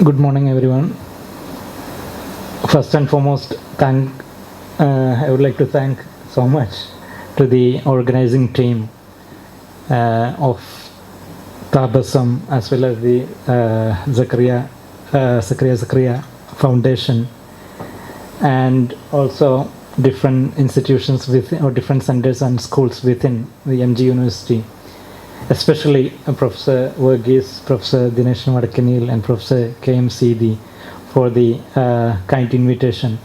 Good morning, everyone. First and foremost, I would like to thank so much to the organizing team of Tabasam as well as the Scaria Zacharia Foundation, and also different institutions within, or different centers and schools within the MG University, especially Professor Verghese, Professor Dinesh Madakkanil, and Professor KM Sethi for the kind invitation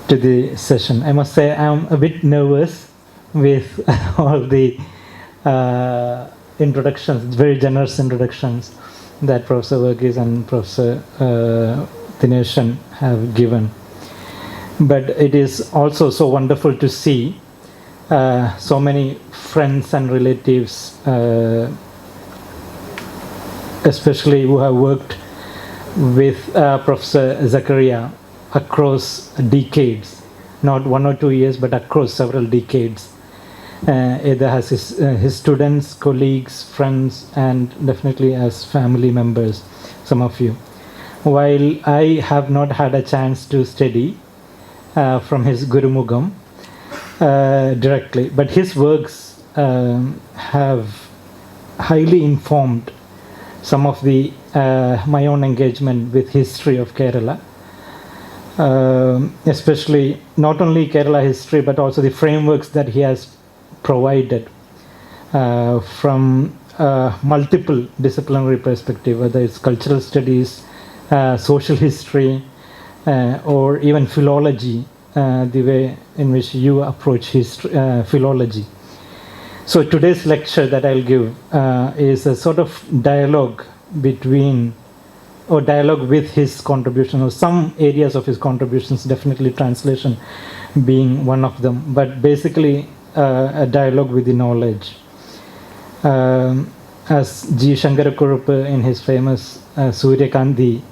to the session. I must say I'm a bit nervous with all the introductions, very generous introductions that Professor Verghese and Professor Dinesh have given. But it is also so wonderful to see so many friends and relatives, especially who have worked with Professor Zacharia across decades, not 1 or 2 years, but across several decades, either as his students, colleagues, friends, and definitely as family members, some of you. While I have not had a chance to study from his Gurumugam directly, but his works have highly informed some of the my own engagement with history of Kerala, especially not only Kerala history but also the frameworks that he has provided from multiple disciplinary perspective, whether it's cultural studies, social history, or even philology, the way in which you approach history, philology. So today's lecture that I'll give is a sort of dialogue between, or dialogue with his contribution, or some areas of his contributions, definitely translation being one of them, but basically a dialogue with the knowledge. As G. Shankarakurupu in his famous Suryakanti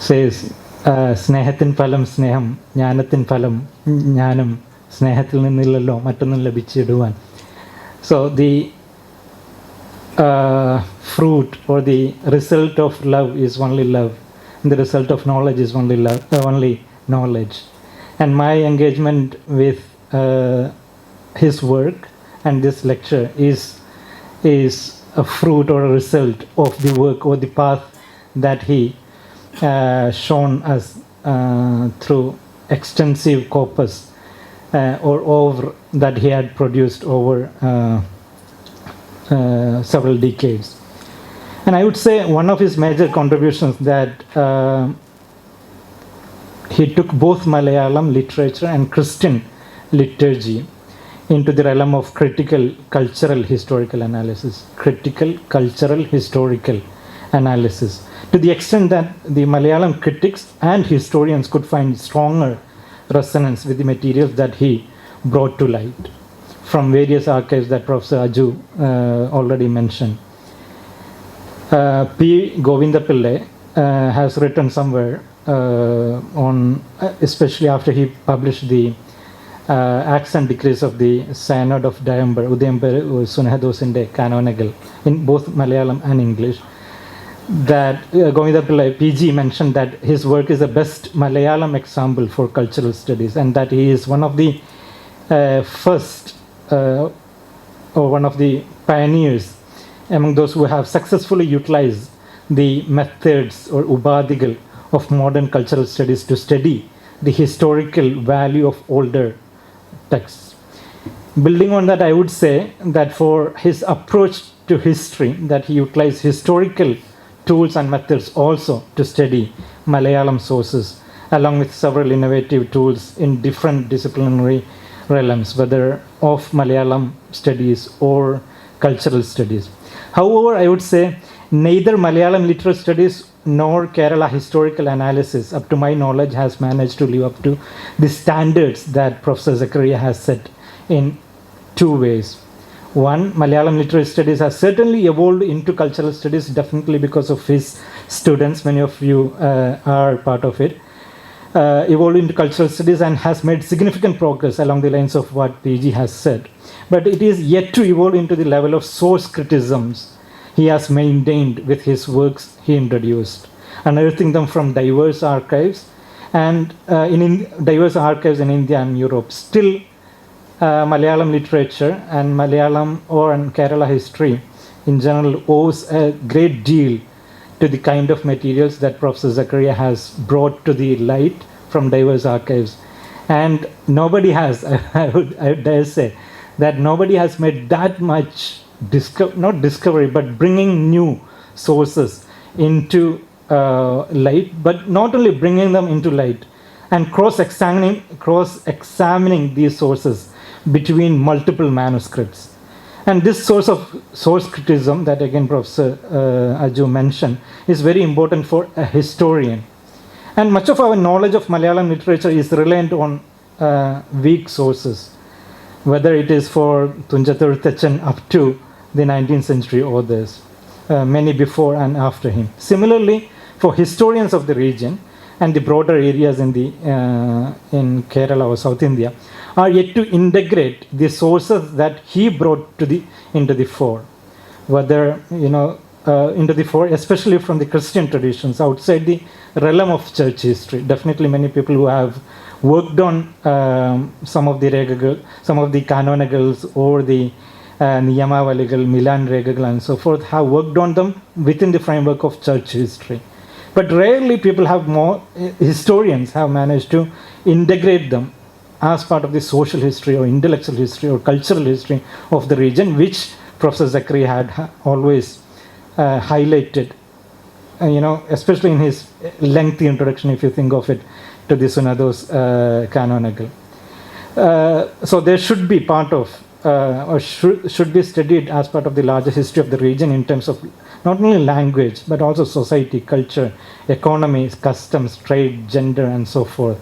says, സ്നേഹത്തിൻ ഫലം സ്നേഹം, ജ്ഞാനത്തിൻ ഫലം ജ്ഞാനം, സ്നേഹത്തിൽ നിന്നില്ലല്ലോ മറ്റൊന്നും ലഭിച്ചിടുവാൻ. So the fruit or the result of love is only love, and the result of knowledge is only love, only knowledge. And my engagement with his work and this lecture is a fruit or a result of the work or the path that he shown us through extensive corpus or over that he had produced over several decades. And I would say one of his major contributions that he took both Malayalam literature and Christian liturgy into the realm of critical cultural historical analysis. Critical cultural historical analysis, to the extent that the Malayalam critics and historians could find stronger resonance with the materials that he brought to light from various archives that Professor Aju already mentioned. P. Govindapillai has written somewhere on, especially after he published the Acts and Decrees of the Synod of Edinburgh, Sunahadosinde Canonical, in both Malayalam and English, that Govindapillai PG mentioned that his work is the best Malayalam example for cultural studies, and that he is one of the first or one of the pioneers among those who have successfully utilized the methods or ubadigal of modern cultural studies to study the historical value of older texts. Building on that, I would say that for his approach to history, that he utilized historical tools and methods also to study Malayalam sources, along with several innovative tools in different disciplinary realms, whether of Malayalam studies or cultural studies. However, I would say Neither Malayalam literary studies nor Kerala historical analysis, up to my knowledge, has managed to live up to the standards that Professor Zacharia has set in two ways. One, Malayalam literary studies has certainly evolved into cultural studies, definitely because of his students. Many of you are part of it. Evolved into cultural studies and has made significant progress along the lines of what PG has said. But it is yet to evolve into the level of source criticisms he has maintained with his works he introduced, unearthing them from diverse archives and diverse archives in India and Europe. Still, Malayalam literature and Malayalam and Kerala history in general owes a great deal to the kind of materials that Professor Zacharia has brought to the light from diverse archives. And nobody has, I would dare say, that nobody has made that much not discovery, but bringing new sources into light, but not only bringing them into light and cross-examining these sources between multiple manuscripts. And this source criticism that again Professor Aju mentioned is very important for a historian. And much of our knowledge of Malayalam literature is reliant on weak sources, whether it is for Tunjathur Thachan up to the 19th century authors, many before and after him. Similarly, for historians of the region and the broader areas in Kerala or South India, are yet to integrate the sources that he brought into the fore, whether into the fore, especially from the Christian traditions outside the realm of church history. Definitely, many people who have worked on some of the canonicals or the Niyamavaligal, Milan Regagal, and so forth, have worked on them within the framework of church history. But rarely historians have managed to integrate them as part of the social history or intellectual history or cultural history of the region, which Professor Zacharia had always highlighted, especially in his lengthy introduction, if you think of it, to the Sunados canonical. So there should be part of, or should be studied as part of the larger history of the region in terms of not only language, but also society, culture, economy, customs, trade, gender, and so forth.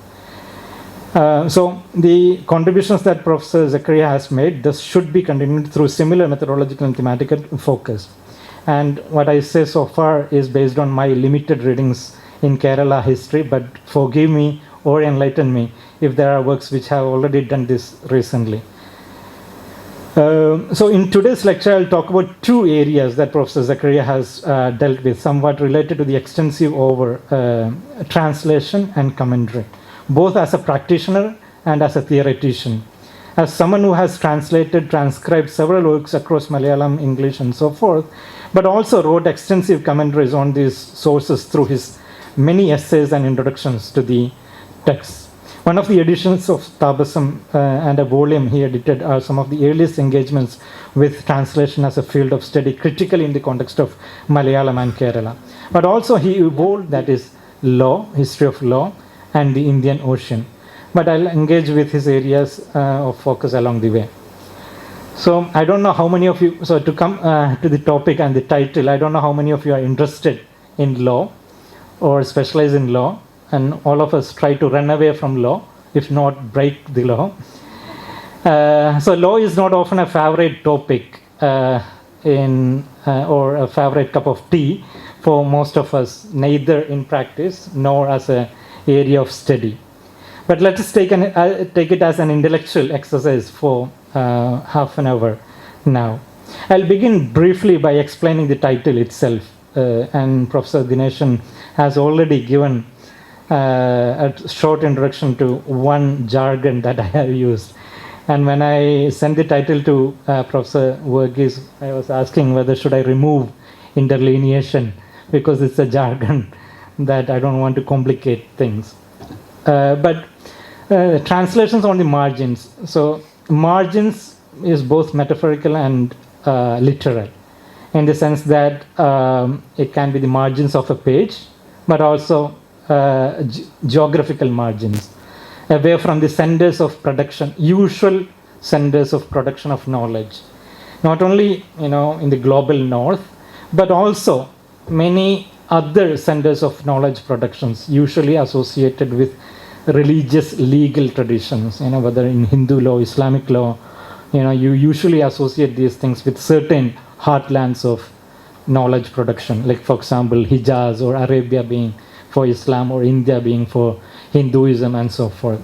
So the contributions that Professor Zacharia has made, this should be continued through similar methodological and thematical focus. And what I say so far is based on my limited readings in Kerala history, but forgive me or enlighten me if there are works which have already done this recently. So in today's lecture, I'll talk about two areas that Professor Zacharia has dealt with, somewhat related to the extensive over translation and commentary, both as a practitioner and as a theoretician. As someone who has transcribed several works across Malayalam, English, and so forth, but also wrote extensive commentaries on these sources through his many essays and introductions to the texts. One of the editions of Tabasam and a volume he edited are some of the earliest engagements with translation as a field of study, critically in the context of Malayalam and Kerala. But also he evolved, that is, law, history of law, and the Indian Ocean. But I'll engage with his areas of focus along the way. So I don't know how many of you, so to come to the topic and the title, I don't know how many of you are interested in law or specialize in law, and all of us try to run away from law, if not break the law. So law is not often a favorite topic or a favorite cup of tea for most of us, neither in practice nor as an area of study. But let us take it as an intellectual exercise for half an hour now. I'll begin briefly by explaining the title itself, and Professor Dineshan has already given a short introduction to one jargon that I have used. And when I sent the title to Professor Verghese, I was asking whether should I remove interlineation, because it's a jargon that I don't want to complicate things. But translations on the margins. So margins is both metaphorical and literal, in the sense that it can be the margins of a page, but also geographical margins, away from the centers of production, usual centers of production of knowledge, not only in the global north, but also many other centers of knowledge productions, usually associated with religious legal traditions, whether in Hindu law, Islamic law, you usually associate these things with certain heartlands of knowledge production, like for example Hijaz or Arabia being for Islam or India being for Hinduism and so forth.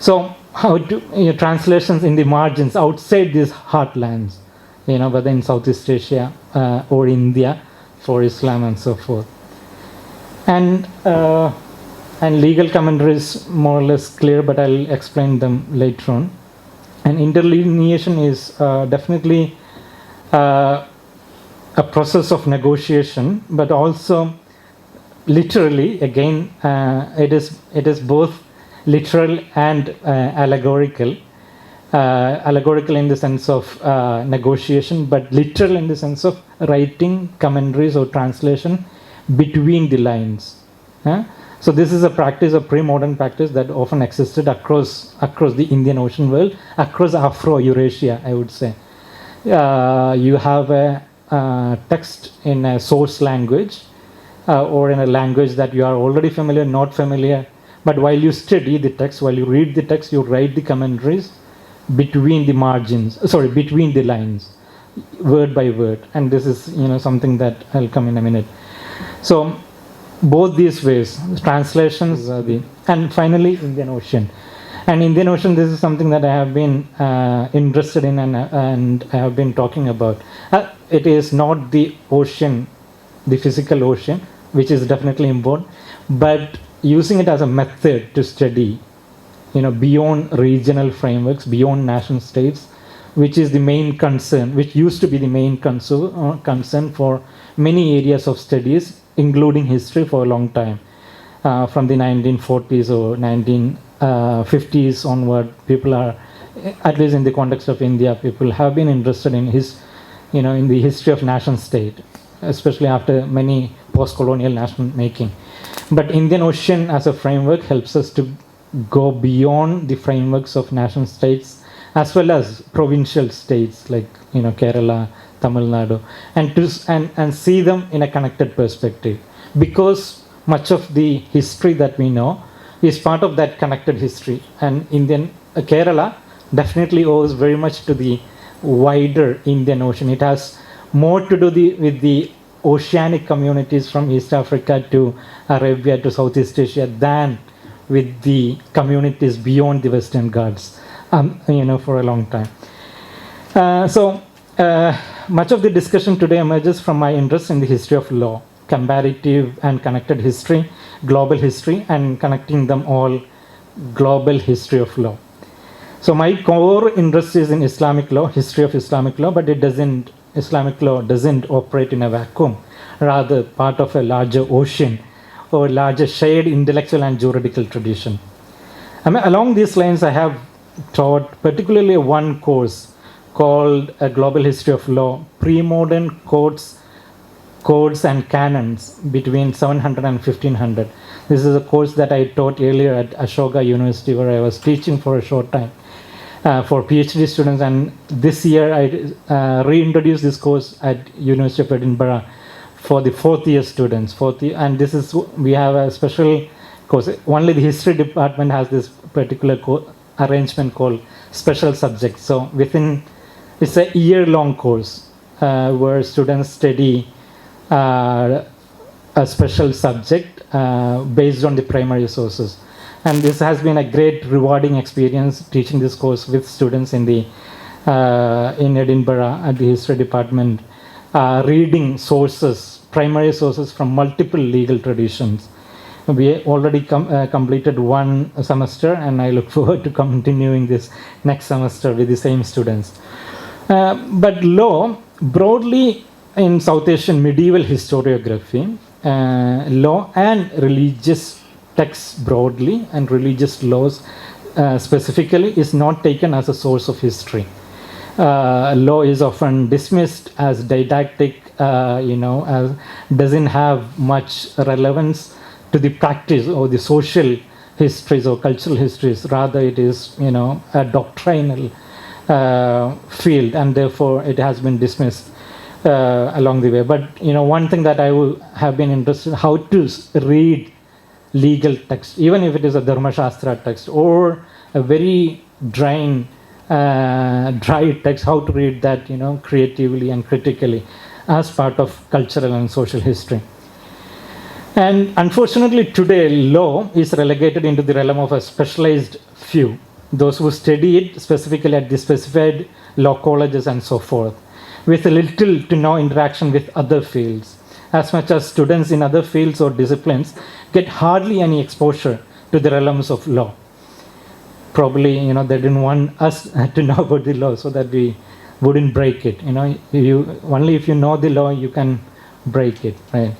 So how to translations in the margins outside these heartlands, whether in Southeast Asia or India for Islam and so forth. And legal commentaries more or less clear, but I'll explain them later on. And interlineation is definitely a process of negotiation, but also literally, again, it is both literal and allegorical. Allegorical in the sense of negotiation, but literal in the sense of writing commentaries or translation between the lines. So this is a practice, a pre-modern practice that often existed across the Indian Ocean world, across Afro-Eurasia, I would say. You have a text in a source language or in a language that you are already familiar, not familiar, but while you study the text, while you read the text, you write the commentaries between the margins, between the lines, word by word. And this is something that I'll come in a minute. So both these ways, translations are and finally Indian Ocean. And Indian Ocean, this is something that I have been interested in and I have been talking about. It is not the ocean, the physical ocean, which is definitely important, but using it as a method to study, beyond regional frameworks, beyond nation states, which is the main concern, which used to be the main concern for many areas of studies, including history for a long time. From the 1940s or 1950s onward, people are, at least in the context of India, people have been interested in in the history of nation state, especially after many post-colonial nation making. But Indian Ocean as a framework helps us to go beyond the frameworks of nation states as well as provincial states like Kerala, Tamil Nadu, and see them in a connected perspective, because much of the history that we know is part of that connected history. And Kerala definitely owes very much to the wider Indian Ocean. It has more to do with the oceanic communities from East Africa to Arabia to Southeast Asia than with the communities beyond the Western Ghats, for a long time. So much of the discussion today emerges from my interest in the history of law, comparative and connected history, global history, and connecting them all, global history of law. So my core interest is in Islamic law, history of Islamic law, but Islamic law doesn't operate in a vacuum, rather part of a larger ocean or larger shared intellectual and juridical tradition. Along these lines, I have taught particularly one course called A Global History of Law, Pre-Modern Codes and Canons between 700 and 1500. This is a course that I taught earlier at Ashoka University, where I was teaching for a short time for PhD students. And this year I reintroduced this course at University of Edinburgh for the fourth year students. And this is, we have a special course. Only the history department has this particular arrangement called special subjects. So it's a year-long course where students study a special subject based on the primary sources. And this has been a great rewarding experience, teaching this course with students in Edinburgh at the history department, reading sources, primary sources from multiple legal traditions. We already completed one semester, and I look forward to continuing this next semester with the same students. But law, broadly in South Asian medieval historiography, law and religious texts broadly and religious laws specifically is not taken as a source of history. Law is often dismissed as didactic, as doesn't have much relevance to the practice or the social histories or cultural histories. Rather, it is a doctrinal field, and therefore it has been dismissed. along the way. But one thing that I will have been interested, how to read legal text, even if it is a Dharma Shastra text or a very dry text, how to read that creatively and critically as part of cultural and social history. And unfortunately today law is relegated into the realm of a specialized few, those who study it specifically at the specified law colleges and so forth, with little to no interaction with other fields, as much as students in other fields or disciplines get hardly any exposure to the realms of law. Probably, they didn't want us to know about the law so that we wouldn't break it. Only if you know the law, you can break it, right?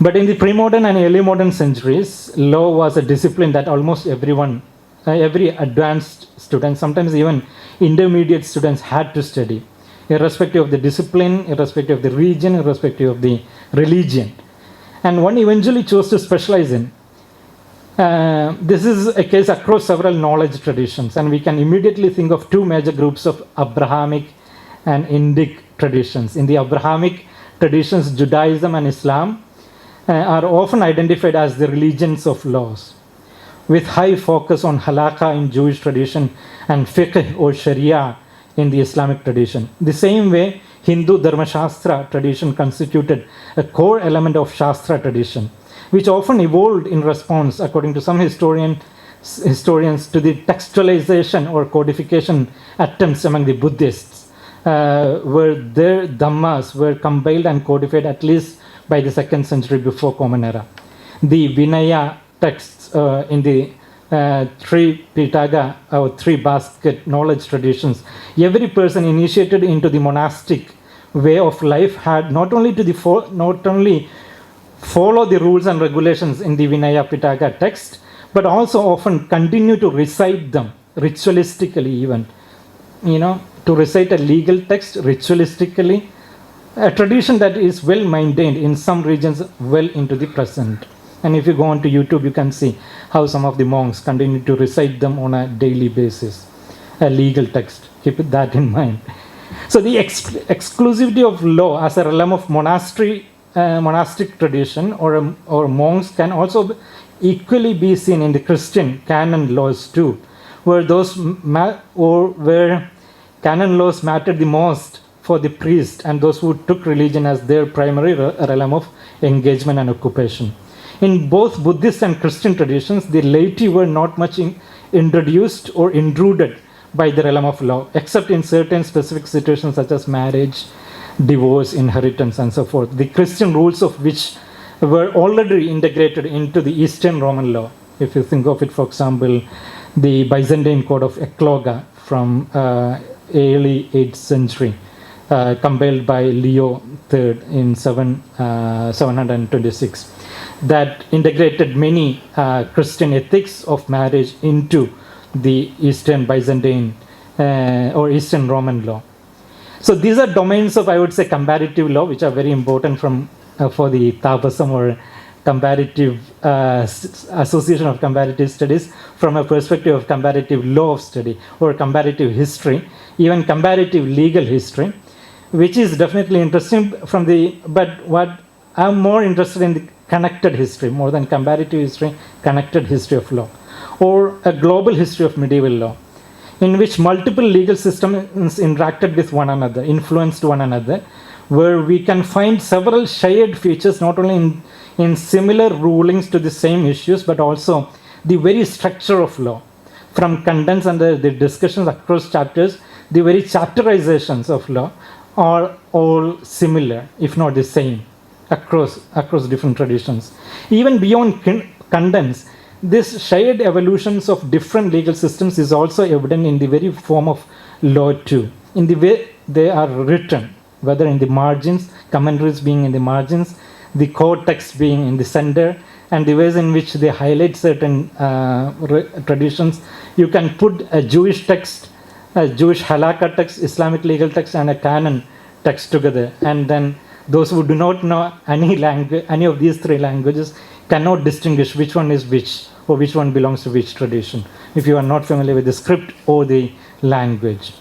But in the pre-modern and early modern centuries, law was a discipline that almost everyone, every advanced student, sometimes even intermediate students had to study, irrespective of the discipline, irrespective of the region, irrespective of the religion. And one eventually chose to specialize in. This is a case across several knowledge traditions, and we can immediately think of two major groups of Abrahamic and Indic traditions. In the Abrahamic traditions, Judaism and Islam are often identified as the religions of laws, with high focus on halakha in Jewish tradition and fiqh or sharia in the Islamic tradition. The same way, Hindu Dharma Shastra tradition constituted a core element of Shastra tradition, which often evolved in response, according to some historians, to the textualization or codification attempts among the Buddhists, where their Dhammas were compiled and codified at least by the 2nd century before Common Era. The Vinaya texts in the three Pitaka or three basket knowledge traditions, every person initiated into the monastic way of life had not only follow the rules and regulations in the Vinaya Pitaka text, but also often continue to recite them ritualistically even. To recite a legal text ritualistically, a tradition that is well maintained in some regions well into the present. And if you go onto YouTube, you can see how some of the monks continue to recite them on a daily basis, a legal text. Keep that in mind. So the exclusivity of law as a realm of monastic tradition or monks can also equally be seen in the Christian canon laws too, where canon laws mattered the most for the priest and those who took religion as their primary realm of engagement and occupation. In both Buddhist and Christian traditions, the laity were not much introduced or intruded by the realm of law, except in certain specific situations such as marriage, divorce, inheritance, and so forth, the Christian rules of which were already integrated into the Eastern Roman law. If you think of it, for example, the Byzantine Code of Ecloga from early 8th century, compiled by Leo III in 726, that integrated many Christian ethics of marriage into the Eastern Byzantine or Eastern Roman law. So these are domains of, I would say, comparative law, which are very important for the Tapasam or comparative association of comparative studies from a perspective of comparative law of study or comparative history, even comparative legal history, which is definitely interesting but what I'm more interested in the connected history, more than comparative history, connected history of law, or a global history of medieval law, in which multiple legal systems interacted with one another, influenced one another, where we can find several shared features, not only in similar rulings to the same issues, but also the very structure of law. From contents and the discussions across chapters, the very chapterizations of law are all similar, if not the same, across different traditions. Even beyond contents, this shared evolutions of different legal systems is also evident in the very form of law too, in the way they are written, whether in the margins, commentaries being in the margins, the core text being in the center, and the ways in which they highlight certain traditions. You can put a Jewish text, a Jewish halakha text, Islamic legal text, and a canon text together, and then those who do not know any of these three languages cannot distinguish which one is which or which one belongs to which tradition if you are not familiar with the script or the language.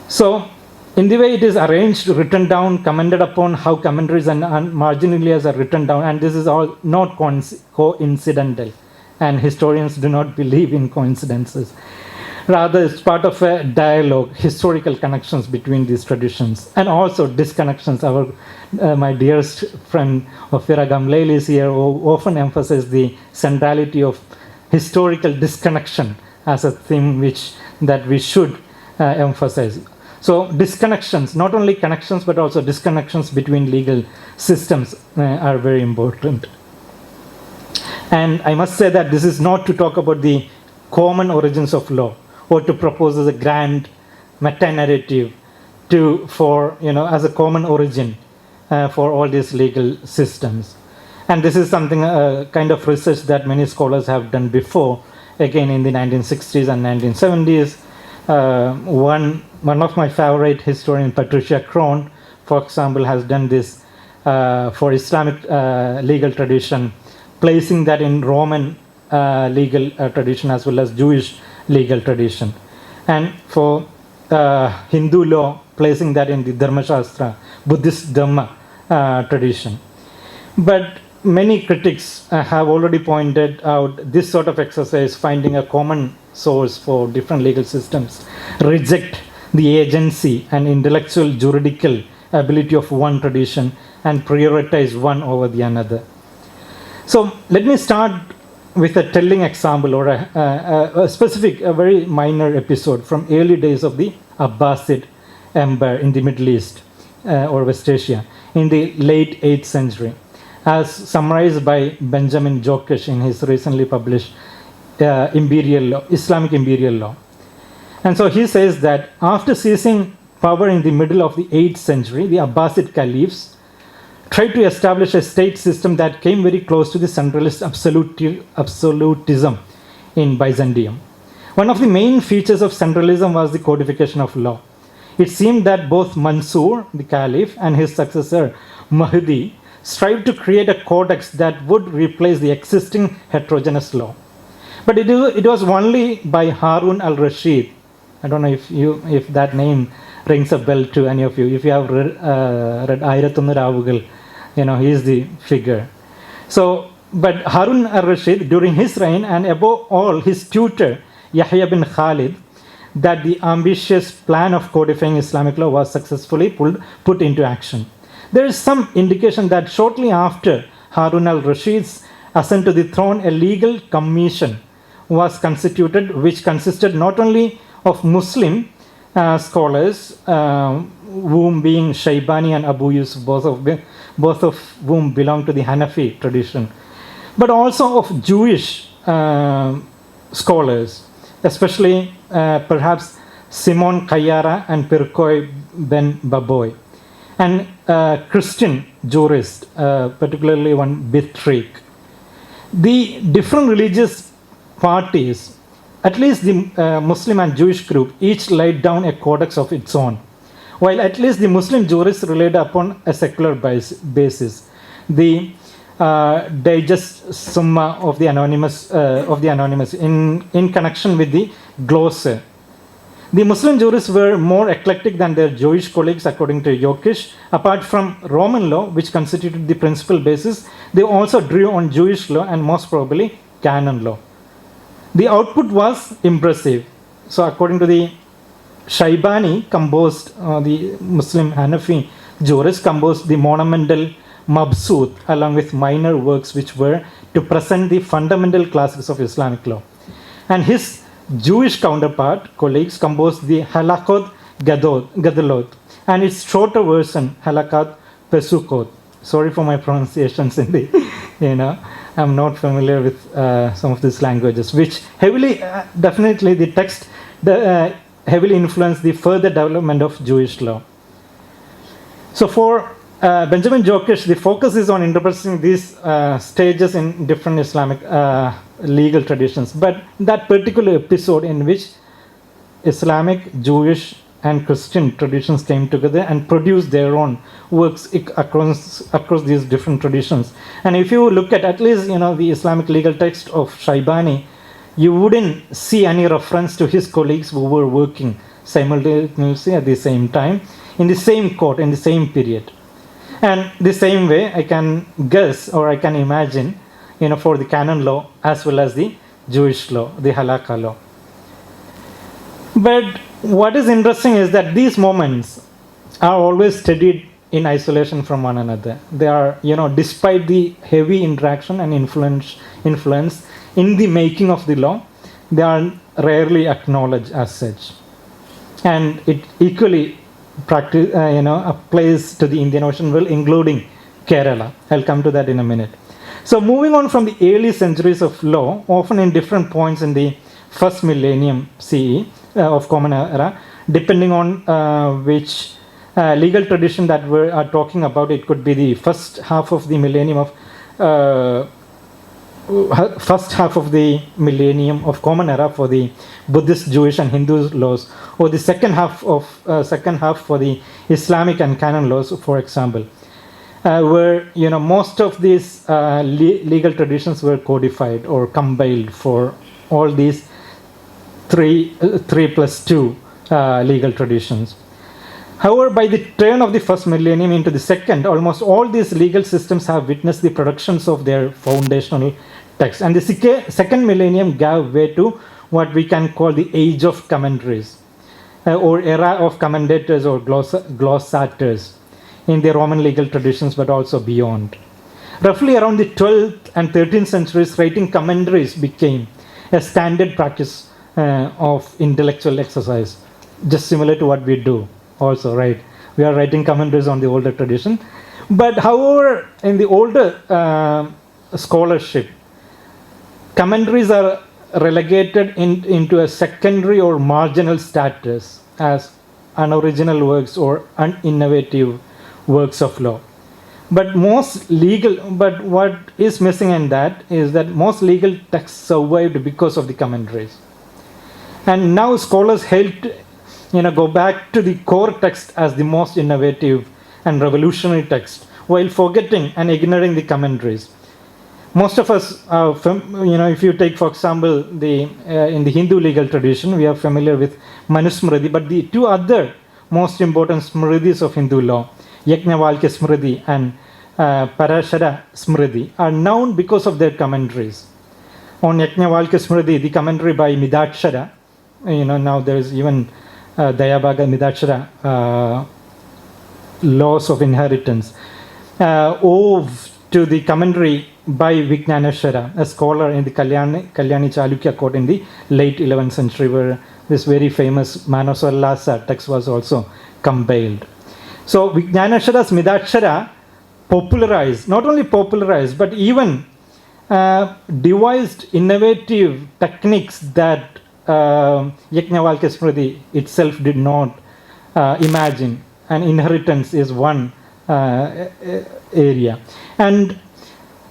So in the way it is arranged, written down, commented upon, how commentaries and marginalias are written down, and this is all not coincidental, and historians do not believe in coincidences. Rather, it's part of a dialogue, historical connections between these traditions, and also disconnections. My dearest friend Ofira Gamlail is here, who often emphasizes the centrality of historical disconnection as a theme that we should emphasize. So disconnections, not only connections, but also disconnections between legal systems are very important. And I must say that this is not to talk about the common origins of law, or to propose as a grand meta-narrative as a common origin for all these legal systems. And this is something, kind of research that many scholars have done before, again in the 1960s and 1970s. One of my favorite historian, Patricia Krohn, for example, has done this for Islamic legal tradition, placing that in Roman legal tradition as well as Jewish legal tradition. And for Hindu law, placing that in the Dharma Shastra, Buddhist Dharma tradition. But many critics have already pointed out this sort of exercise, finding a common source for different legal systems, reject the agency and intellectual juridical ability of one tradition and prioritize one over the another. So let me start with a telling example, or a very minor episode from early days of the Abbasid Empire in the Middle East or West Asia in the late 8th century, as summarized by Benjamin Jokish in his recently published Islamic Imperial Law. And so he says that after seizing power in the middle of the 8th century, the Abbasid caliphs tried to establish a state system that came very close to the centralist absolutism in Byzantium. One of the main features of centralism was the codification of law. It seemed that both Mansur, the caliph, and his successor, Mahdi, strived to create a codex that would replace the existing heterogeneous law. But it was only by Harun al-Rashid. I don't know if that name rings a bell to any of you. If you have read Ayrathunnu Ravugal, he is the figure. So, but Harun al-Rashid, during his reign, and above all his tutor, Yahya bin Khalid, that the ambitious plan of codifying Islamic law was successfully put into action. There is some indication that shortly after Harun al-Rashid's ascent to the throne, a legal commission was constituted, which consisted not only of Muslim scholars, whom being Shaybani and Abu Yusuf, both of whom belong to the Hanafi tradition, but also of Jewish scholars, especially perhaps Simon Kayara and Pirkoi ben Baboy, and Christian jurist, particularly one Bitrik. The different religious parties, at least the Muslim and Jewish group, each laid down a codex of its own, while at least the Muslim jurists relied upon a secular basis. The digest summa of the anonymous in connection with the glossa. The Muslim jurists were more eclectic than their Jewish colleagues, according to Jokish. Apart from Roman law, which constituted the principal basis, they also drew on Jewish law and most probably canon law. The output was impressive. So according to the Shaybani, composed, the Muslim Hanafi jurists composed the monumental Mabsut along with minor works which were to present the fundamental classics of Islamic law. And his Jewish counterpart, colleagues, composed the Halakot Gadolot and its shorter version, Halakat Pesukot. Sorry for my pronunciations in the, I'm not familiar with some of these languages, which heavily, definitely the text heavily influenced the further development of Jewish law. So for Benjamin Jokish, the focus is on interpreting these stages in different Islamic legal traditions. But that particular episode in which Islamic, Jewish, and Christian traditions came together and produced their own works across these different traditions. And if you look at least the Islamic legal text of Shaybani, you wouldn't see any reference to his colleagues who were working simultaneously at the same time in the same court in the same period. And the same way I can guess or I can imagine, for the canon law as well as the Jewish law, the halakha law. But what is interesting is that these moments are always studied in isolation from one another. They are, despite the heavy interaction and influence in the making of the law, they are rarely acknowledged as such. And it equally applies to the Indian Ocean world, including Kerala. I'll come to that in a minute. So moving on from the early centuries of law, often in different points in the first millennium CE of Common Era, depending on which legal tradition that we are talking about, it could be the first half of the millennium of Common Era for the Buddhist, Jewish, and Hindu laws, or the second half for the Islamic and canon laws, for example, where most of these legal traditions were codified or compiled for all these 3+2 legal traditions. However, by the turn of the first millennium into the second, almost all these legal systems have witnessed the productions of their foundational text. And the second millennium gave way to what we can call the age of commentaries, or era of commentators or glossators in the Roman legal traditions, but also beyond. Roughly around the 12th and 13th centuries, writing commentaries became a standard practice of intellectual exercise, just similar to what we do also, right? We are writing commentaries on the older tradition. But however, in the older scholarship, commentaries are relegated into a secondary or marginal status as unoriginal works or uninnovative works of law. But what is missing in that is that most legal texts survived because of the commentaries. And now scholars helped go back to the core text as the most innovative and revolutionary text, while forgetting and ignoring the commentaries. Most of us, if you take, for example, in the Hindu legal tradition, we are familiar with Manusmriti, but the two other most important smritis of Hindu law, Yajnavalkya Smriti and Parashara Smriti, are known because of their commentaries. On Yajnavalkya Smriti, the commentary by Midakshara, now there is even Dayabhaga Midakshara laws of inheritance, owed to the commentary by Vijnaneshwara, a scholar in the Kalyani Chalukya court in the late 11th century, where this very famous Manosollasa text was also compiled. So Vijnaneshwara's Midakshara not only popularized, but even devised innovative techniques that Yajnavalkya Smriti itself did not imagine, and inheritance is one area. And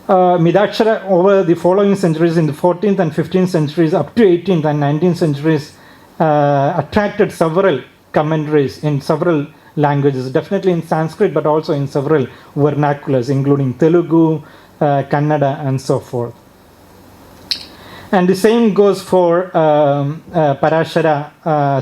Midakshara over the following centuries, in the 14th and 15th centuries up to 18th and 19th centuries, attracted several commentaries in several languages, definitely in Sanskrit, but also in several vernaculars, including Telugu, Kannada, and so forth. And the same goes for Parashara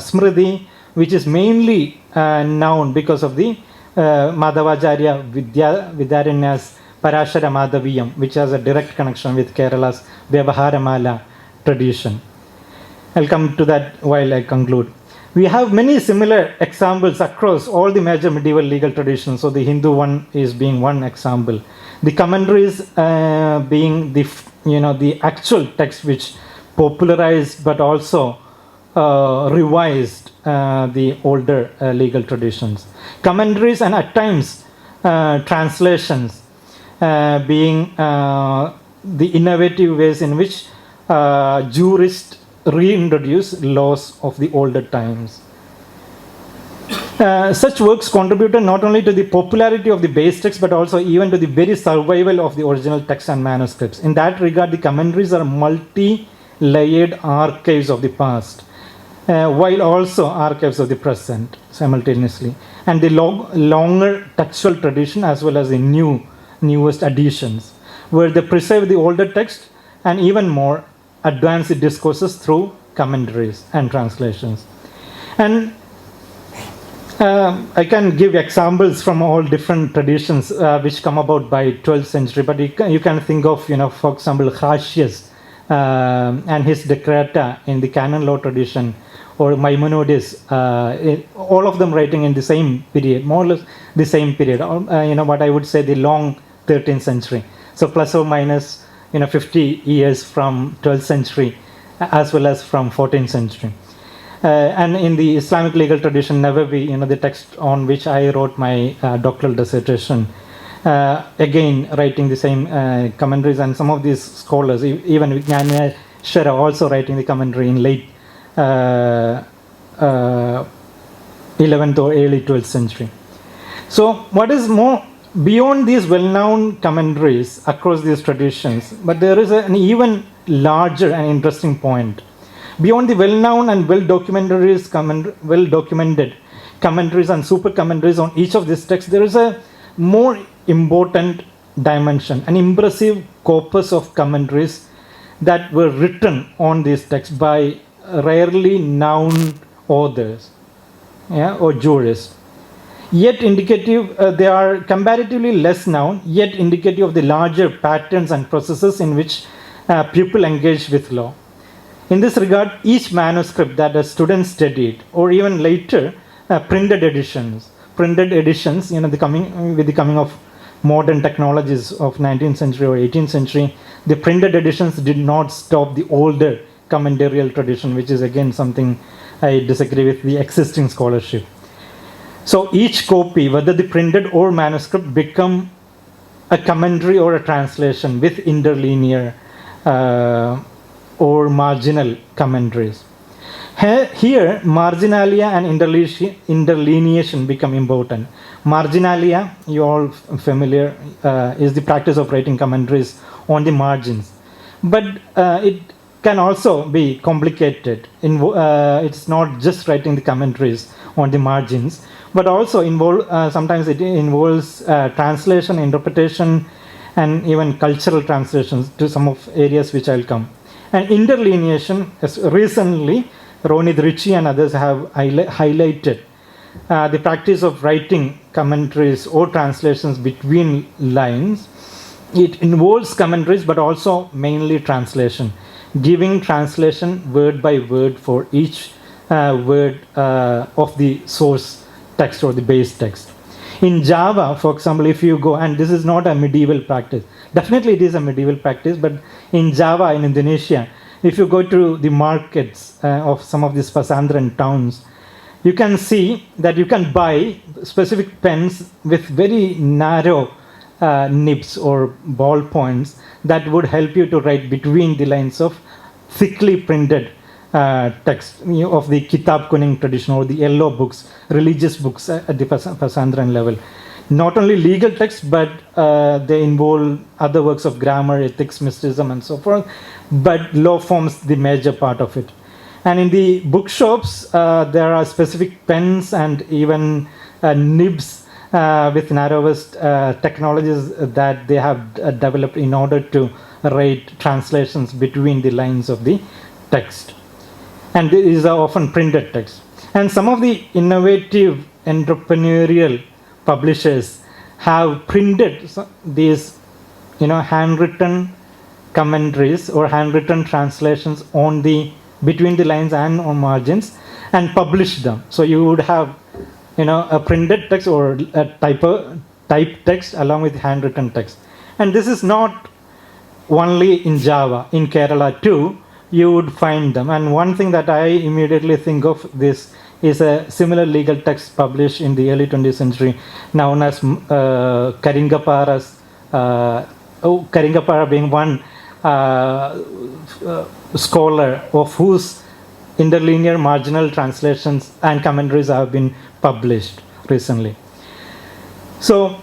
Smriti, which is mainly known because of the Madhavacharya Vidyaranya's Parashara Madhaviyam, which has a direct connection with Kerala's Vyavaharamala tradition. I'll come to that while I conclude. We have many similar examples across all the major medieval legal traditions. So the Hindu one is being one example. The commentaries being the actual text which popularized but also revised the older legal traditions. Commentaries and at times translations being the innovative ways in which jurists reintroduce laws of the older times. Such works contributed not only to the popularity of the base text, but also even to the very survival of the original text and manuscripts. In that regard, the commentaries are multi-layered archives of the past, while also archives of the present simultaneously. And the longer textual tradition as well as the newest additions, where they preserve the older text and even more advance the discourses through commentaries and translations. And I can give examples from all different traditions which come about by 12th century, but you can think of, for example, Horatius and his Decreta in the canon law tradition, or Maimonides, all of them writing in the same period, more or less the same period, what I would say the long 13th century. So plus or minus, 50 years from 12th century as well as from 14th century. And in the Islamic legal tradition, Nawawi, the text on which I wrote my doctoral dissertation, again writing the same commentaries, and some of these scholars, even Vijnana Shara, also writing the commentary in late 11th or early 12th century. So what is more, beyond these well-known commentaries across these traditions, but there is an even larger and interesting point. Beyond the well-known and well-documented commentaries and super commentaries on each of these texts, there is a more important dimension, an impressive corpus of commentaries that were written on these texts by rarely known authors, or jurists. Yet indicative, they are comparatively less known, yet indicative of the larger patterns and processes in which people engage with law. In this regard, each manuscript that a student studied, or even later, printed editions, with the coming of modern technologies of 19th century or 18th century, the printed editions did not stop the older commentarial tradition, which is again something I disagree with the existing scholarship. So each copy, whether the printed or manuscript, become a commentary or a translation with interlinear or marginal commentaries. Here, marginalia and interlineation become important. Marginalia, you all familiar, is the practice of writing commentaries on the margins. But it can also be complicated. It's not just writing the commentaries on the margins, but also sometimes it involves translation, interpretation, and even cultural translations to some of areas which I'll come. And interlineation, recently, Ronit Ritchie and others have highlighted the practice of writing commentaries or translations between lines. It involves commentaries, but also mainly translation, giving translation word by word for each word of the source text or the base text. In Java, for example, if you go, and this is not a medieval practice, definitely it is a medieval practice, but in Java, in Indonesia, if you go to the markets of some of these Pesantren towns, you can see that you can buy specific pens with very narrow nibs or ball points that would help you to write between the lines of thickly printed text of the Kitab Kuning tradition, or the yellow books, religious books at the Pesantren level. Not only legal texts, but they involve other works of grammar, ethics, mysticism, and so forth. But law forms the major part of it. And in the bookshops, there are specific pens and even nibs with narrowest technologies that they have developed in order to write translations between the lines of the text. And these are often printed texts. And some of the innovative entrepreneurial publishers have printed these, handwritten commentaries or handwritten translations on the between the lines and on margins, and published them. So you would have, a printed text or a typed text along with handwritten text. And this is not only in Java. In Kerala too, you would find them. And one thing that I immediately think of this is a similar legal text published in the early 20th century, known as Karingapara's, Karingapara being one scholar of whose interlinear marginal translations and commentaries have been published recently. So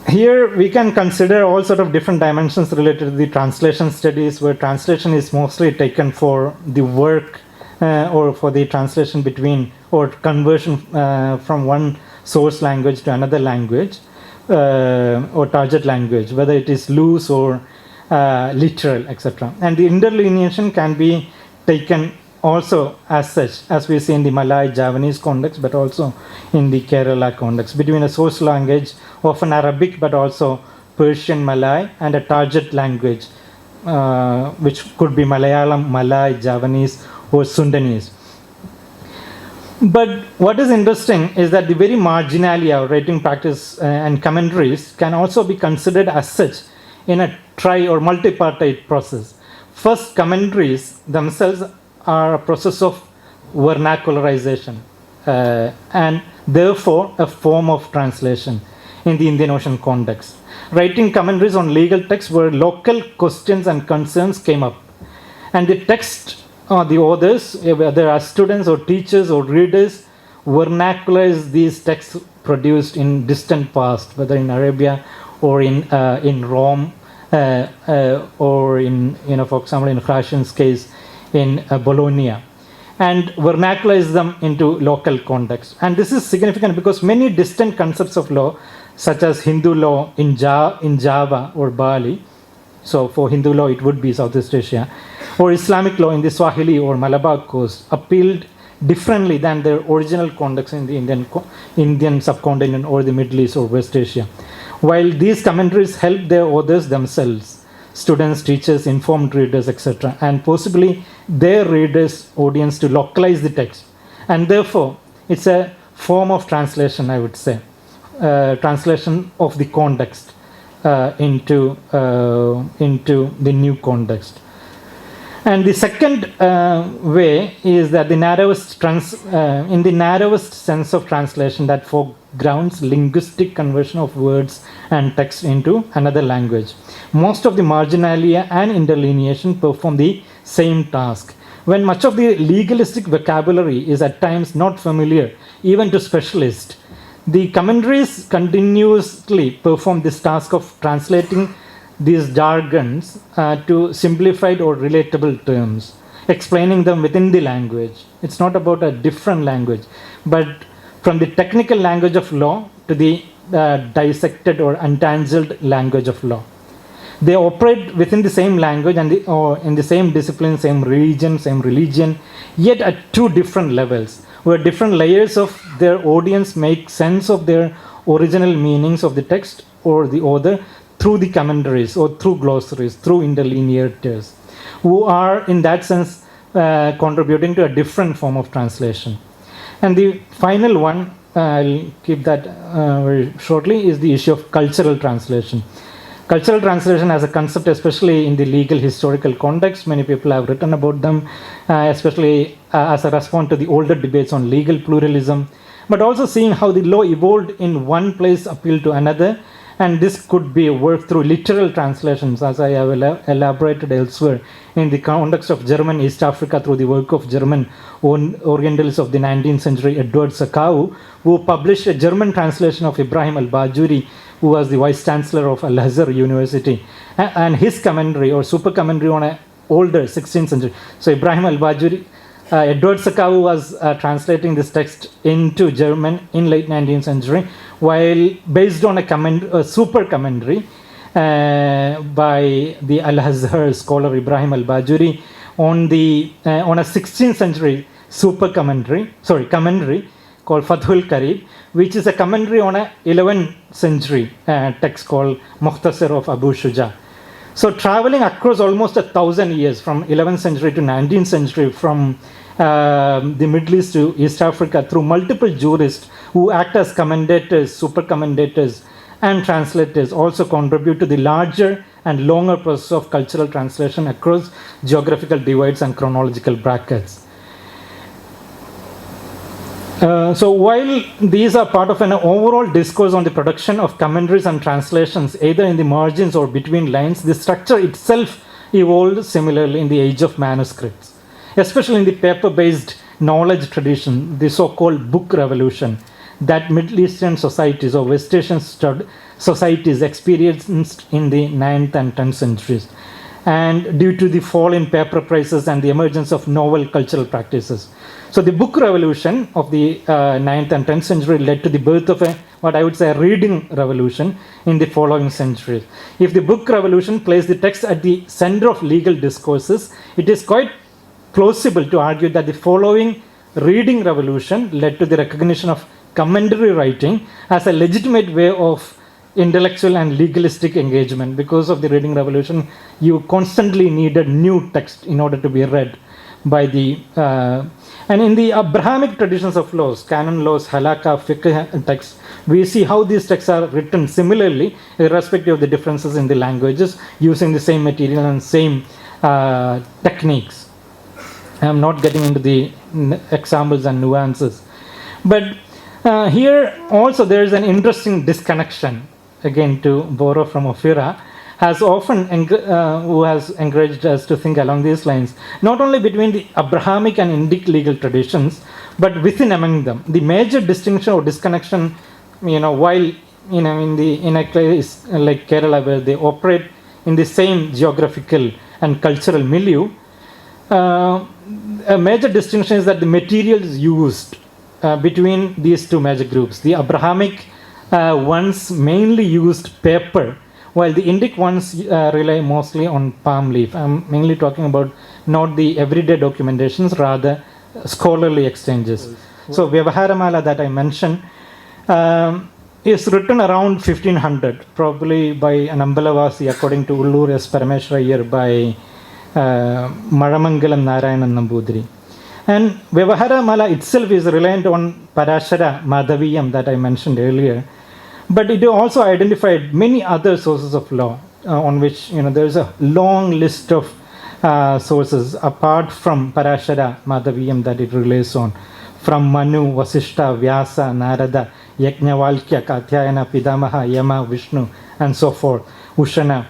here we can consider all sort of different dimensions related to the translation studies, where translation is mostly taken for the work or for the translation between or conversion from one source language to another language or target language, whether it is loose or literal, etc. And the interlineation can be taken also as such, as we see in the Malay Javanese context, but also in the Kerala context, between a source language, often Arabic, but also Persian Malay, and a target language, which could be Malayalam, Malay, Javanese, or Sundanese. But what is interesting is that the very marginalia, writing practice, and commentaries can also be considered as such in a tri or multipartite process. First, commentaries themselves are a process of vernacularization, and therefore a form of translation in the Indian Ocean context. Writing commentaries on legal texts where local questions and concerns came up, and the text, the authors, whether as students or teachers or readers, vernacularized these texts produced in distant past, whether in Arabia or in Rome, or in, for example, in Krashen's case, in Bologna, and vernacularized them into local context. And this is significant because many distant concepts of law, such as Hindu law in Java or Bali, so for Hindu law it would be Southeast Asia, or Islamic law in the Swahili or Malabar coast, appealed differently than their original context in the Indian subcontinent or the Middle East or West Asia. While these commentaries help their authors themselves, students, teachers, informed readers, etc., and possibly their readers' audience to localize the text. And therefore, it's a form of translation, I would say, translation of the context into the new context. And the second way is that in the narrowest sense of translation that foregrounds linguistic conversion of words and text into another language. Most of the marginalia and interlineation perform the same task. When much of the legalistic vocabulary is at times not familiar, even to specialists, the commentaries continuously perform this task of translating these jargons to simplified or relatable terms, explaining them within the language. It's not about a different language, but from the technical language of law to the dissected or untangled language of law. They operate within the same language and or in the same discipline, same religion, yet at two different levels, where different layers of their audience make sense of their original meanings of the text or the author through the commentaries or through glossaries, through interlineators, who are in that sense contributing to a different form of translation. And the final one, I'll keep that very shortly, is the issue of cultural translation. Cultural translation as a concept, especially in the legal historical context, many people have written about them, especially as a response to the older debates on legal pluralism, but also seeing how the law evolved in one place appealed to another. And this could be worked through literal translations, as I have elaborated elsewhere, in the context of German East Africa through the work of German Orientalists of the 19th century, Edward Sackau, who published a German translation of Ibrahim al-Bajuri, who was the Vice Chancellor of Al-Azhar University, and his commentary or super commentary on an older 16th century. So Ibrahim al-Bajuri, Edward Sackau was translating this text into German in late 19th century, while based on a super commentary by the Al-Azhar scholar Ibrahim al-Bajuri on a 16th century super commentary called Fathul Karib, which is a commentary on a 11th century text called Mukhtasar of Abu Shuja. So traveling across almost 1,000 years from 11th century to 19th century, from the Middle East to East Africa, through multiple jurists who act as commentators, super commentators, and translators, also contribute to the larger and longer process of cultural translation across geographical divides and chronological brackets. So while these are part of an overall discourse on the production of commentaries and translations, either in the margins or between lines, the structure itself evolved similarly in the age of manuscripts, especially in the paper-based knowledge tradition, the so-called book revolution that Middle Eastern societies or West Asian societies experienced in the 9th and 10th centuries, and due to the fall in paper prices and the emergence of novel cultural practices. So the book revolution of the 9th and 10th century led to the birth of what I would say a reading revolution in the following centuries. If the book revolution placed the text at the center of legal discourses, it is quite plausible to argue that the following reading revolution led to the recognition of commentary writing as a legitimate way of intellectual and legalistic engagement. Because of the reading revolution, you constantly needed new text in order to be read by the and in the Abrahamic traditions of laws, canon laws, halakha, fiqh texts, we see how these texts are written similarly, irrespective of the differences in the languages, using the same material and same techniques. I am not getting into the examples and nuances, but here also there is an interesting disconnection, again to borrow from Ophira, has often who has encouraged us to think along these lines, not only between the Abrahamic and Indic legal traditions, but within among them. The major distinction or disconnection, while in a place like Kerala, where they operate in the same geographical and cultural milieu, a major distinction is that the materials used between these two major groups, the Abrahamic ones mainly used paper, while the Indic ones rely mostly on palm leaf. I'm mainly talking about not the everyday documentations, rather scholarly exchanges. So Vyavaharamala that I mentioned is written around 1500, probably by an Ambalavasi, according to Ullur S. Parameshwara Iyer, by Maramangalam Narayanan Nambudiri. And Vyavaharamala itself is reliant on Parashara Madhaviyam that I mentioned earlier. But it also identified many other sources of law on which there is a long list of sources apart from Parashara Madhaviyam that it relies on, from Manu, Vasishta, Vyasa, Narada, Yajnavalkya, Katyayana, Pidamaha, Yama, Vishnu, and so forth, Ushana,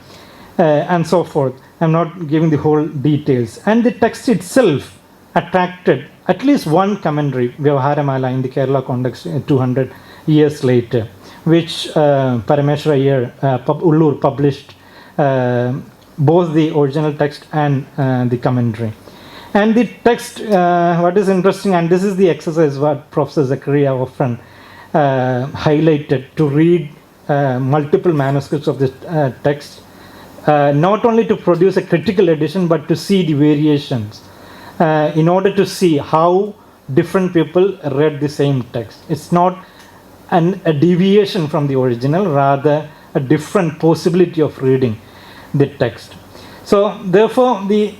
and so forth. I'm not giving the whole details. And the text itself attracted at least one commentary, Vyavaharamala, in the Kerala context 200 years later, which Parameshwara Iyer, Ullur published both the original text and the commentary. And the text, what is interesting, and this is the exercise what Prof.ScariaZacharia often highlighted, to read multiple manuscripts of the text, not only to produce a critical edition, but to see the variations in order to see how different people read the same text. It's not a deviation from the original, rather a different possibility of reading the text. So therefore the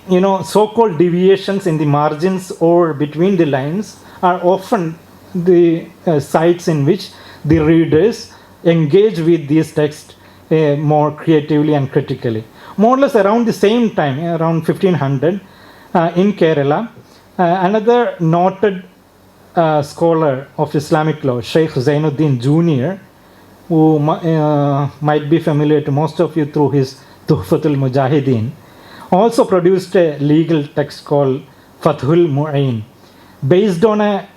so-called deviations in the margins or between the lines are often the sites in which the readers engage with these texts more creatively and critically. More or less around the same time, around 1500, in Kerala, another noted scholar of Islamic law, Sheikh Zainuddin Jr., who might be familiar to most of you through his Tuhfatul Mujahideen, also produced a legal text called Fathul Mu'in, based on a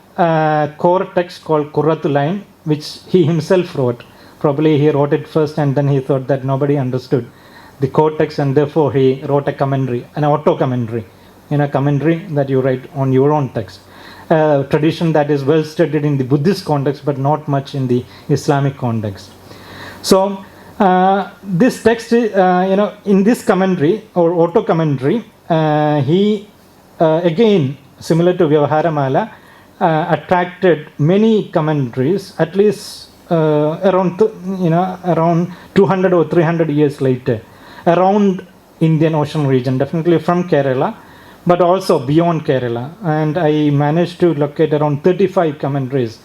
core text called Qurratul Ain, which he himself wrote. Probably he wrote it first and then he thought that nobody understood the core text, and therefore he wrote a commentary, an auto-commentary, a commentary that you write on your own text. Tradition that is well studied in the Buddhist context, but not much in the Islamic context. So this text, in this commentary or auto commentary, he again, similar to Vyavaharamala, attracted many commentaries, at least around 200 or 300 years later, around Indian Ocean region, definitely from Kerala, but also beyond Kerala. And I managed to locate around 35 commentaries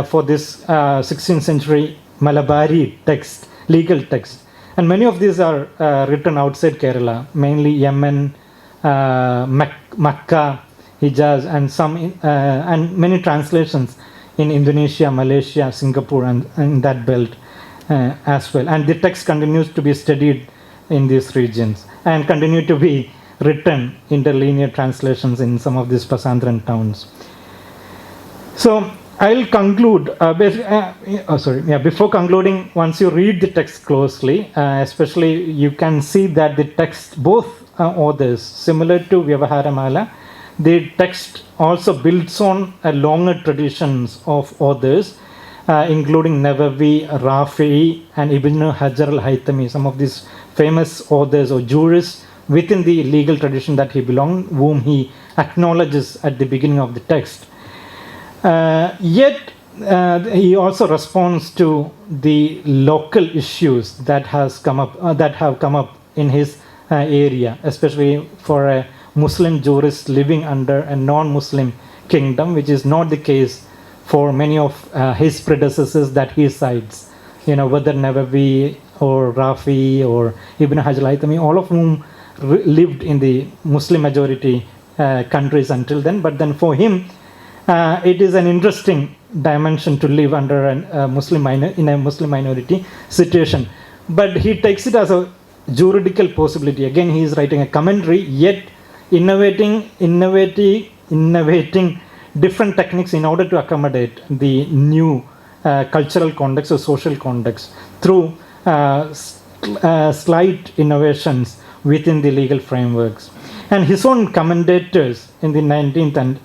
for this 16th century Malabari text, legal text. And many of these are written outside Kerala, mainly Yemen, Makkah, Hijaz, and and many translations in Indonesia, Malaysia, Singapore, and in that belt as well. And the text continues to be studied in these regions and continue to be written interlinear translations in some of these Pasandran towns. So I'll conclude. Before concluding, once you read the text closely, especially you can see that the text, both authors, similar to Vyavaharamala, the text also builds on a longer traditions of authors, including Nawawi, Rafi'i, and Ibn Hajar al-Haytami, some of these famous authors or jurists within the legal tradition that he belonged, whom he acknowledges at the beginning of the text. Yet he also responds to the local issues that have come up in his area, especially for a Muslim jurist living under a non-Muslim kingdom, which is not the case for many of his predecessors that he cites. Whether Nawawi or Rafi or Ibn Hajar al-Haythami, all of whom lived in the Muslim majority countries until then. But then for him, it is an interesting dimension to live under in a Muslim minority situation. But he takes it as a juridical possibility. Again, he is writing a commentary, yet innovating different techniques in order to accommodate the new cultural context or social context through slight innovations within the legal frameworks. And his own commentators in the 18th and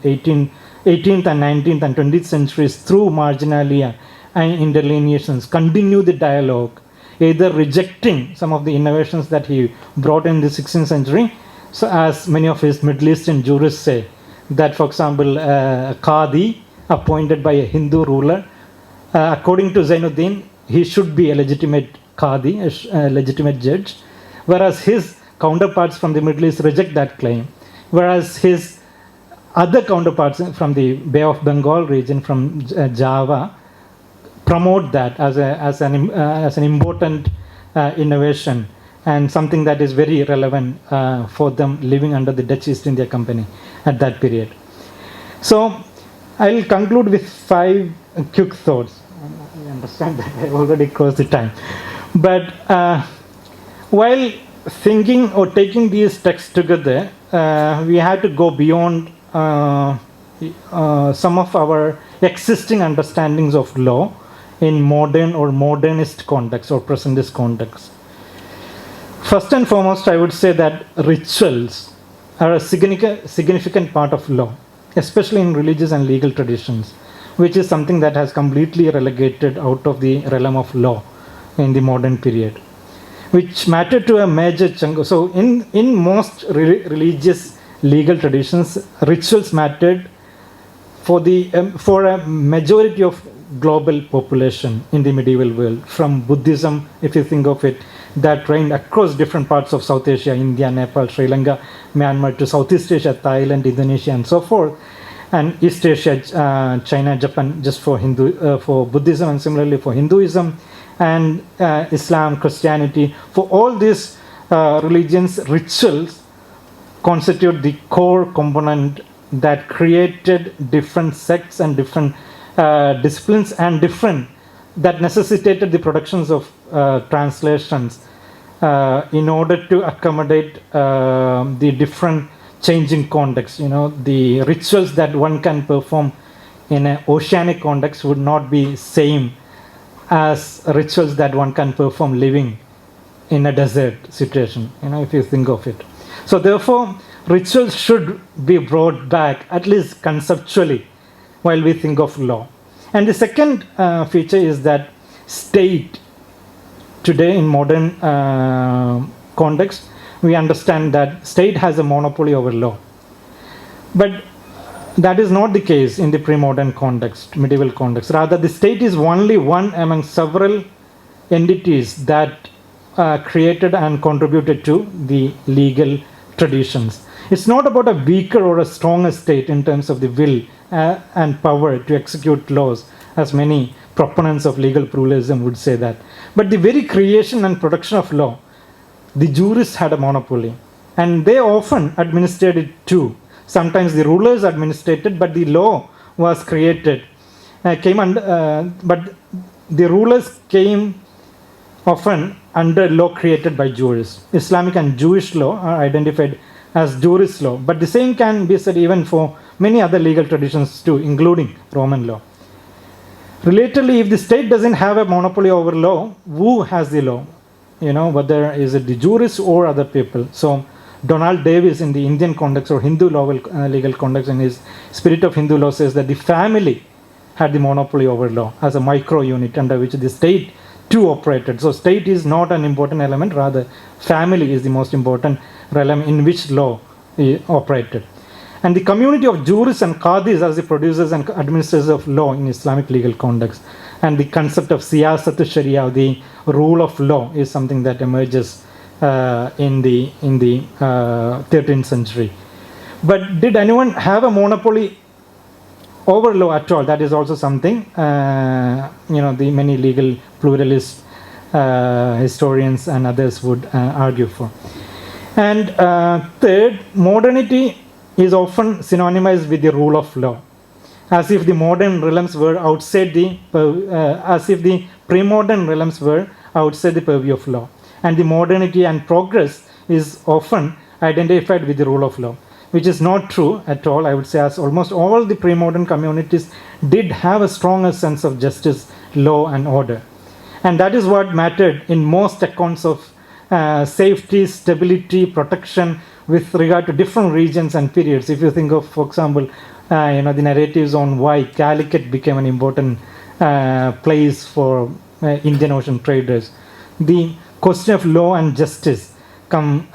19th and 20th centuries through Marginalia and Interlineations continue the dialogue, either rejecting some of the innovations that he brought in the 16th century, so as many of his Middle Eastern jurists say, that for example, a Qadi appointed by a Hindu ruler, according to Zainuddin, he should be a legitimate Qadi, a legitimate judge, whereas his counterparts from the Middle East reject that claim, whereas his other counterparts from the Bay of Bengal region, from Java, promote that as an important innovation and something that is very relevant for them living under the Dutch East India Company at that period. So I'll conclude with 5 quick thoughts. I understand that I already crossed the time. But while thinking or taking these texts together, we have to go beyond some of our existing understandings of law in modern or modernist context or presentist context. First and foremost, I would say that rituals are a significant part of law, especially in religious and legal traditions, which is something that has completely relegated out of the realm of law in the modern period, which matter to a major chunk. So in most religious legal traditions, rituals mattered for a majority of global population in the medieval world. From Buddhism, if you think of it, that reigned across different parts of South Asia, India, Nepal, Sri Lanka, Myanmar, to Southeast Asia, Thailand, Indonesia, and so forth, and East Asia, China, Japan, just for Buddhism, and similarly for Hinduism, and Islam, Christianity. For all these religions, rituals constitute the core component that created different sects and different disciplines and that necessitated the productions of translations in order to accommodate the different changing contexts. The rituals that one can perform in an oceanic context would not be same as rituals that one can perform living in a desert situation, if you think of it. So therefore, rituals should be brought back, at least conceptually, while we think of law. And the second feature is that state, today in modern context, we understand that state has a monopoly over law. But that is not the case in the pre-modern context, medieval context. Rather, the state is only one among several entities that created and contributed to the legal traditions. It's not about a weaker or a stronger state in terms of the will and power to execute laws, as many proponents of legal pluralism would say that. But the very creation and production of law, the jurists had a monopoly, and they often administered it too. Sometimes the rulers administered it, but the law was created, but the rulers came often under law created by jurists. Islamic and Jewish law are identified as jurist law, but the same can be said even for many other legal traditions too, including Roman law. Relatedly, if the state doesn't have a monopoly over law, who has the law? Whether is it the jurists or other people. So Donald Davis, in the Indian context or Hindu legal context, in his Spirit of Hindu Law, says that the family had the monopoly over law as a micro unit under which the state too operated. So state is not an important element, rather family is the most important realm in which law operated. And the community of jurists and qadis as the producers and administrators of law in Islamic legal context. And the concept of siyasat sharia, the rule of law, is something that emerges in the 13th century. But did anyone have a monopoly over law at all? That is also something the many legal pluralist historians and others would argue for. And third, modernity is often synonymized with the rule of law, as if the modern realms were outside as if the pre-modern realms were outside the purview of law. And the modernity and progress is often identified with the rule of law, which is not true at all, I would say, as almost all the pre-modern communities did have a stronger sense of justice, law, and order. And that is what mattered in most accounts of safety, stability, protection with regard to different regions and periods. If you think of, for example, the narratives on why Calicut became an important place for Indian Ocean traders, the question of law and justice come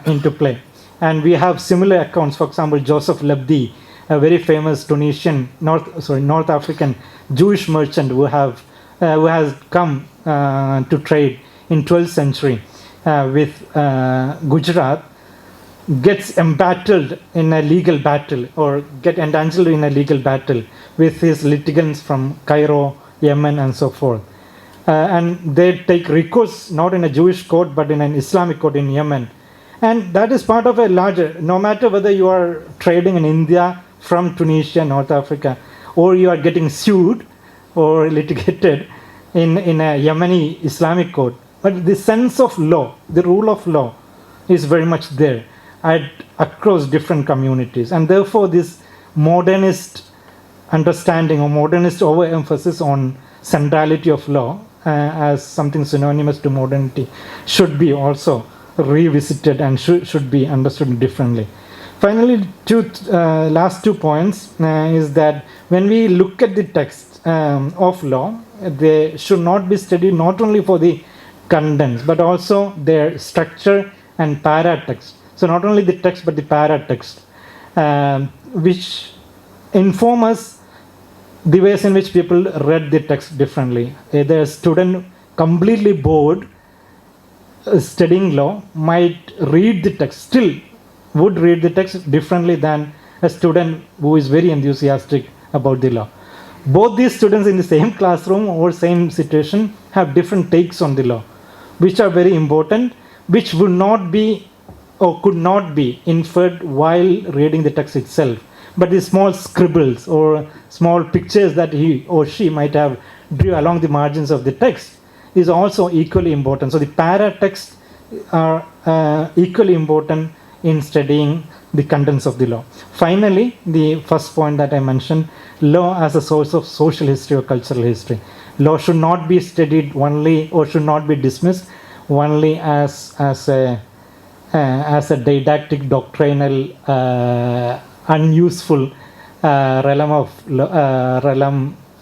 into play. And we have similar accounts. For example, Joseph Labdi, a very famous Tunisian, North African Jewish merchant who has come to trade in 12th century with Gujarat, gets embattled in a legal battle, or get entangled in a legal battle with his litigants from Cairo, Yemen, and so forth. And they take recourse not in a Jewish court but in an Islamic court in Yemen. And that is part of a larger, no matter whether you are trading in India, from Tunisia, North Africa, or you are getting sued or litigated in a Yemeni Islamic court. But the sense of law, the rule of law, is very much there across different communities. And therefore this modernist understanding or modernist overemphasis on centrality of law as something synonymous to modernity should be also revisited and should be understood differently. Finally, last 2 points is that when we look at the text of law, they should not be studied not only for the contents but also their structure and paratext. So not only the text but the paratext, which inform us the ways in which people read the text differently. Either a student completely bored studying law might read the text, still would read the text differently than a student who is very enthusiastic about the law. Both these students in the same classroom or same situation have different takes on the law, which are very important, which would not be or could not be inferred while reading the text itself. But the small scribbles or small pictures that he or she might have drew along the margins of the text is also equally important. So the paratexts are equally important in studying the contents of the law. Finally, the first point that I mentioned, law as a source of social history or cultural history. Law should not be studied only or should not be dismissed only as a didactic, doctrinal, unuseful realm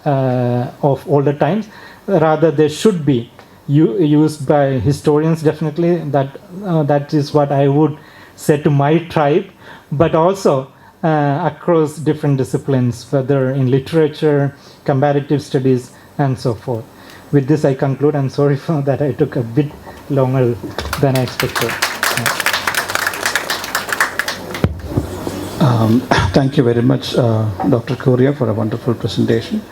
of older times. Rather, they should be used by historians, definitely. That is what I would say to my tribe, but also across different disciplines, whether in literature, comparative studies, and so forth. With this, I conclude. I'm sorry for that I took a bit longer than I expected. Thank you very much, Dr. Kooria, for a wonderful presentation.